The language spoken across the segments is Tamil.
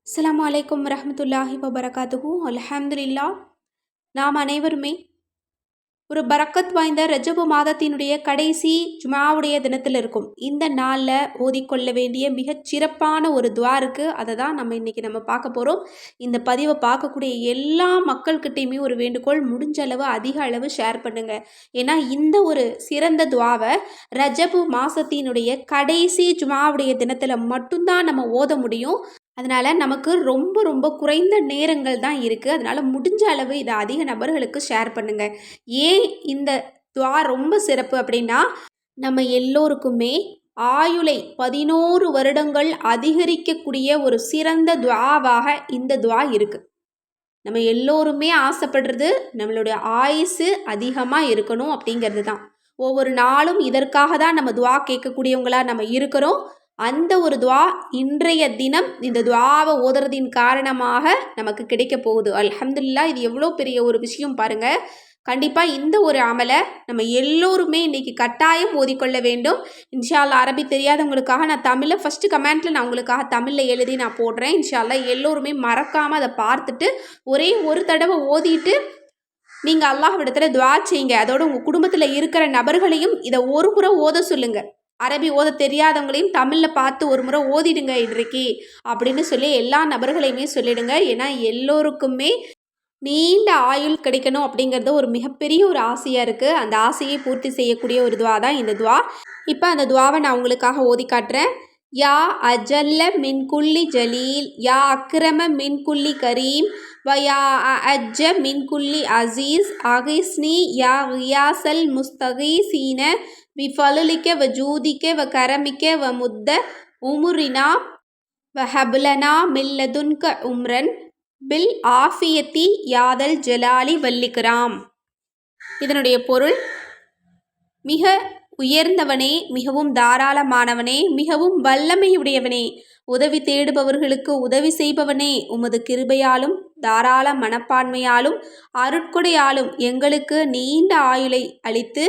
அஸ்ஸலாமு அலைக்கும் வரஹ்மத்துல்லாஹி வபரகாத்துஹு. அல்ஹம்துலில்லாஹ். நாம் அனைவருமே ஒரு பரக்கத் வாய்ந்த ரஜபு மாதத்தினுடைய கடைசி ஜுமாவுடைய தினத்தில் இருக்கும். இந்த நாளில் ஓதிக்கொள்ள வேண்டிய மிகச் சிறப்பான ஒரு துவா இருக்குது. அதை தான் நம்ம பார்க்க போகிறோம். இந்த பதிவை பார்க்கக்கூடிய எல்லா மக்கள்கிட்டையுமே ஒரு வேண்டுகோள், முடிஞ்ச அளவு அதிக அளவு ஷேர் பண்ணுங்கள். ஏன்னா இந்த ஒரு சிறந்த துவாவை ரஜபு மாதத்தினுடைய கடைசி ஜுமாவுடைய தினத்தில் மட்டும்தான் நம்ம ஓத முடியும். அதனால் நமக்கு ரொம்ப ரொம்ப குறைந்த நேரங்கள் தான் இருக்குது. அதனால் முடிஞ்ச அளவு இதை அதிக நபர்களுக்கு ஷேர் பண்ணுங்கள். ஏன் இந்த துவா ரொம்ப சிறப்பு அப்படின்னா, நம்ம எல்லோருக்குமே ஆயுளை 11 வருடங்கள் அதிகரிக்கக்கூடிய ஒரு சிறந்த துவாவாக இந்த துவா இருக்குது. நம்ம எல்லோருமே ஆசைப்படுறது நம்மளுடைய ஆயுசு அதிகமாக இருக்கணும் அப்படிங்கிறது தான். ஒவ்வொரு நாளும் இதற்காக தான் நம்ம துவா கேட்கக்கூடியவங்களா நம்ம இருக்கிறோம். அந்த ஒரு துவா இன்றைய தினம் இந்த துவாவை ஓதுறதின் காரணமாக நமக்கு கிடைக்க போகுது. அல்ஹம்துலில்லாஹ். இது எவ்வளோ பெரிய ஒரு விஷயம் பாருங்கள். கண்டிப்பாக இந்த ஒரு அமலை நம்ம எல்லோருமே இன்றைக்கி கட்டாயம் ஓதிக்கொள்ள வேண்டும். இன்ஷா அல்லாஹ். அரபி தெரியாதவங்களுக்காக நான் தமிழில் ஃபஸ்ட்டு கமெண்ட்டில் நான் உங்களுக்காக தமிழில் எழுதி நான் போடுறேன். இன்ஷா அல்லாஹ் எல்லோருமே மறக்காமல் அதை பார்த்துட்டு ஒரே ஒரு தடவை ஓதிட்டு நீங்கள் அல்லாஹ்விடத்தில் துவா செய்யுங்க. அதோடு உங்கள் குடும்பத்தில் இருக்கிற நபர்களையும் இதை ஒரு முறை ஓத சொல்லுங்கள். அரபி ஓத தெரியாதவங்களையும் தமிழில் பார்த்து ஒரு முறை ஓதிடுங்க இன்றைக்கு அப்படின்னு சொல்லி எல்லா நபர்களையுமே சொல்லிடுங்க. ஏன்னா எல்லோருக்குமே நீண்ட ஆயுள் கிடைக்கணும் அப்படிங்கிறது ஒரு மிகப்பெரிய ஒரு ஆசையாக இருக்குது. அந்த ஆசையை பூர்த்தி செய்யக்கூடிய ஒரு துவா தான் இந்த துவா. இப்போ அந்த துவாவை நான் உங்களுக்காக ஓதி காட்டுறேன். யா அஜல்ல மின் குல்லி ஜலீல், யா அக்ரம மின் குல்லி கரீம், வ யா அஜ்ஜ மின் குல்லி அசீஸ், அகிஸ்னி யா ரியாசல் முஸ்தகீசீன பிஃபலுலிக்க வ ஜூதிக்க வ கரமிக்க வ முத்த உமுரினா வ ஹப்லனா மில்லதுன்க உம்ரன் பில் ஆஃபியத்தி யாதல் ஜலாலி வல்லிக்ராம். இதனுடைய பொருள், மிக உயர்ந்தவனே, மிகவும் தாராளமானவனே, மிகவும் வல்லமையுடையவனே, உதவி தேடுபவர்களுக்கு உதவி செய்பவனே, உமது கிருபையாலும் தாராள மனப்பான்மையாலும் அருட்கொடையாலும் எங்களுக்கு நீண்ட ஆயுளை அளித்து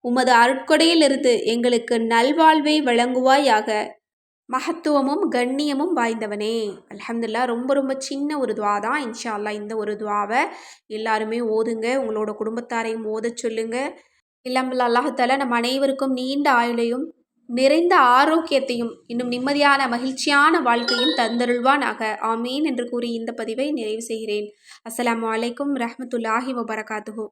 உமது அருட்கொடையிலிருந்து எங்களுக்கு நல்வாழ்வை வழங்குவாயாக. மகத்துவமும் கண்ணியமும் வாய்ந்தவனே. அல்ஹம்துலில்லாஹ். ரொம்ப ரொம்ப சின்ன ஒரு துவா தான். இன்ஷா அல்லாஹ் இந்த ஒரு துவாவை எல்லாருமே ஓதுங்க. உங்களோட குடும்பத்தாரையும் ஓதச் சொல்லுங்க. இல்லாமல் அல்லாஹ் தஆலா நம் அனைவருக்கும் நீண்ட ஆயுளையும் நிறைந்த ஆரோக்கியத்தையும் இன்னும் நிம்மதியான மகிழ்ச்சியான வாழ்க்கையும் தந்தருள்வானாக. ஆமீன் என்று கூறி இந்த பதிவை நிறைவு செய்கிறேன். அஸ்ஸலாமு அலைக்கும் ரஹ்மத்துல்லாஹி வபரகாத்துஹு.